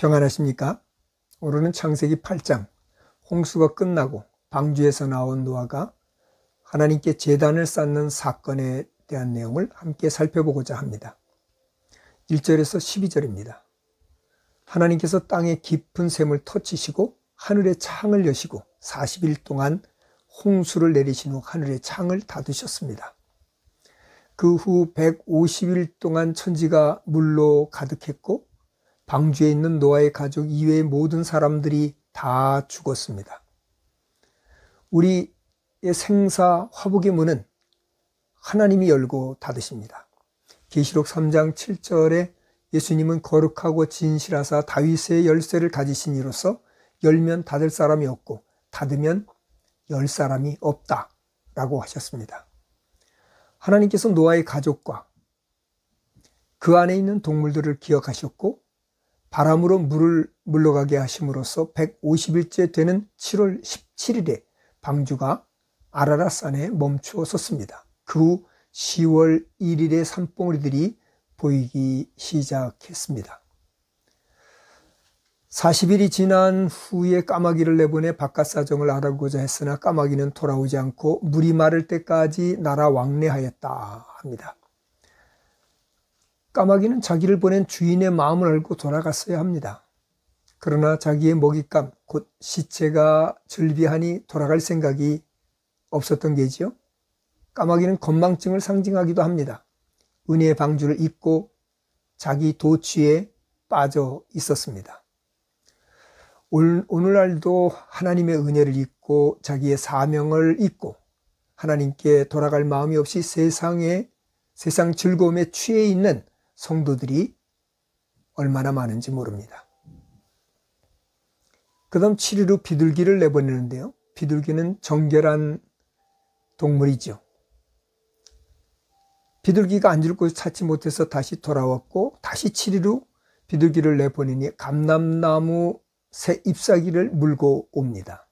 평안하십니까? 오늘은 창세기 8장 홍수가 끝나고 방주에서 나온 노아가 하나님께 제단을 쌓는 사건에 대한 내용을 함께 살펴보고자 합니다. 1절에서 12절입니다. 하나님께서 땅의 깊은 샘을 터치시고 하늘의 창을 여시고 40일 동안 홍수를 내리신 후 하늘의 창을 닫으셨습니다. 그 후 150일 동안 천지가 물로 가득했고 방주에 있는 노아의 가족 이외의 모든 사람들이 다 죽었습니다. 우리의 생사 화복의 문은 하나님이 열고 닫으십니다. 계시록 3장 7절에 예수님은 거룩하고 진실하사 다윗의 열쇠를 가지신 이로서 열면 닫을 사람이 없고 닫으면 열 사람이 없다 라고 하셨습니다. 하나님께서 노아의 가족과 그 안에 있는 동물들을 기억하셨고 바람으로 물을 물러가게 하심으로써 150일째 되는 7월 17일에 방주가 아라랏산에 멈추어 섰습니다. 그 후 10월 1일에 산봉우리들이 보이기 시작했습니다. 40일이 지난 후에 까마귀를 내보내 바깥 사정을 알아보고자 했으나 까마귀는 돌아오지 않고 물이 마를 때까지 날아 왕래하였다 합니다. 까마귀는 자기를 보낸 주인의 마음을 알고 돌아갔어야 합니다. 그러나 자기의 먹잇감, 곧 시체가 즐비하니 돌아갈 생각이 없었던 게지요. 까마귀는 건망증을 상징하기도 합니다. 은혜의 방주를 잊고 자기 도취에 빠져 있었습니다. 오늘날도 하나님의 은혜를 잊고 자기의 사명을 잊고 하나님께 돌아갈 마음이 없이 세상 즐거움에 취해 있는 성도들이 얼마나 많은지 모릅니다. 그 다음 7일 후 비둘기를 내보내는데요. 비둘기는 정결한 동물이죠. 비둘기가 앉을 곳을 찾지 못해서 다시 돌아왔고 다시 7일 후 비둘기를 내보내니 감람나무 새 잎사귀를 물고 옵니다.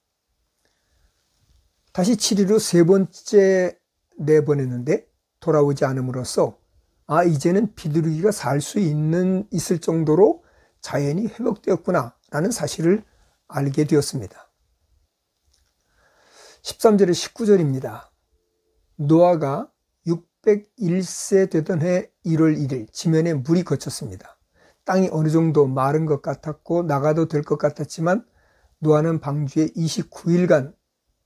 다시 7일 후 세 번째 내보내는데 돌아오지 않음으로써 이제는 비둘기가 살 수 있을 정도로 자연이 회복되었구나 라는 사실을 알게 되었습니다. 13절에 19절입니다. 노아가 601세 되던 해 1월 1일 지면에 물이 거쳤습니다. 땅이 어느 정도 마른 것 같았고 나가도 될 것 같았지만 노아는 방주에 29일간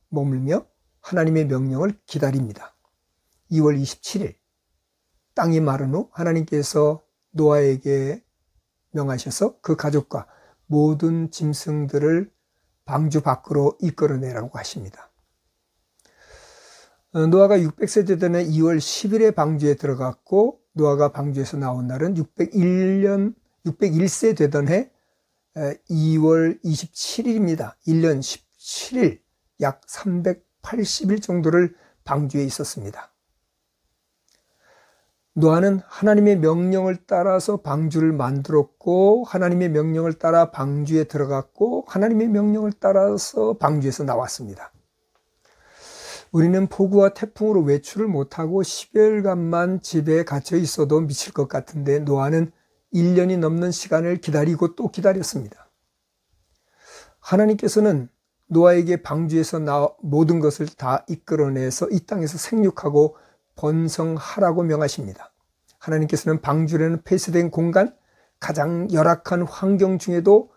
머물며 하나님의 명령을 기다립니다. 2월 27일 땅이 마른 후 하나님께서 노아에게 명하셔서 그 가족과 모든 짐승들을 방주 밖으로 이끌어내라고 하십니다. 노아가 600세 되던 해 2월 10일에 방주에 들어갔고 노아가 방주에서 나온 날은 601세 되던 해 2월 27일입니다. 1년 17일, 약 380일 정도를 방주에 있었습니다. 노아는 하나님의 명령을 따라서 방주를 만들었고 하나님의 명령을 따라 방주에 들어갔고 하나님의 명령을 따라서 방주에서 나왔습니다. 우리는 폭우와 태풍으로 외출을 못하고 10여일간만 집에 갇혀 있어도 미칠 것 같은데 노아는 1년이 넘는 시간을 기다리고 또 기다렸습니다. 하나님께서는 노아에게 방주에서 모든 것을 다 이끌어내서 이 땅에서 생육하고 번성하라고 명하십니다. 하나님께서는 방주라는 폐쇄된 공간, 가장 열악한 환경 중에도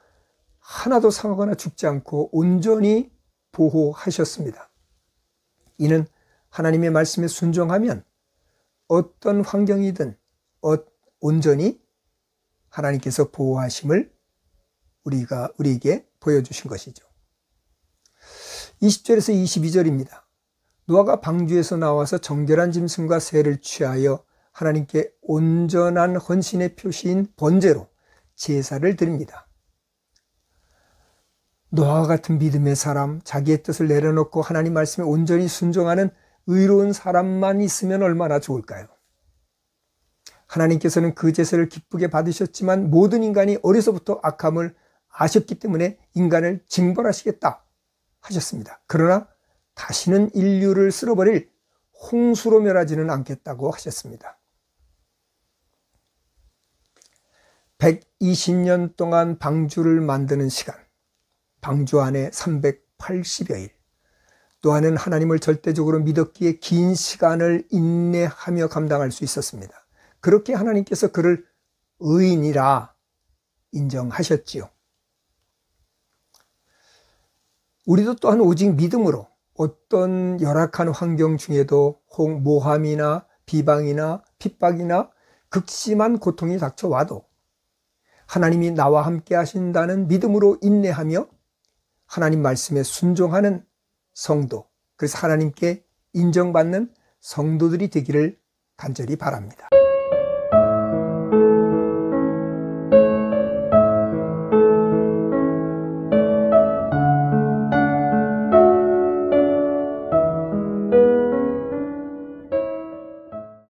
하나도 상하거나 죽지 않고 온전히 보호하셨습니다. 이는 하나님의 말씀에 순종하면 어떤 환경이든 온전히 하나님께서 보호하심을 우리에게 보여주신 것이죠. 20절에서 22절입니다. 노아가 방주에서 나와서 정결한 짐승과 새를 취하여 하나님께 온전한 헌신의 표시인 번제로 제사를 드립니다. 노아와 같은 믿음의 사람, 자기의 뜻을 내려놓고 하나님 말씀에 온전히 순종하는 의로운 사람만 있으면 얼마나 좋을까요? 하나님께서는 그 제사를 기쁘게 받으셨지만 모든 인간이 어려서부터 악함을 아셨기 때문에 인간을 징벌하시겠다 하셨습니다. 그러나 다시는 인류를 쓸어버릴 홍수로 멸하지는 않겠다고 하셨습니다. 120년 동안 방주를 만드는 시간, 방주 안에 380여일, 노아는 하나님을 절대적으로 믿었기에 긴 시간을 인내하며 감당할 수 있었습니다. 그렇게 하나님께서 그를 의인이라 인정하셨지요. 우리도 또한 오직 믿음으로 어떤 열악한 환경 중에도 혹 모함이나 비방이나 핍박이나 극심한 고통이 닥쳐와도 하나님이 나와 함께 하신다는 믿음으로 인내하며 하나님 말씀에 순종하는 성도, 그래서 하나님께 인정받는 성도들이 되기를 간절히 바랍니다.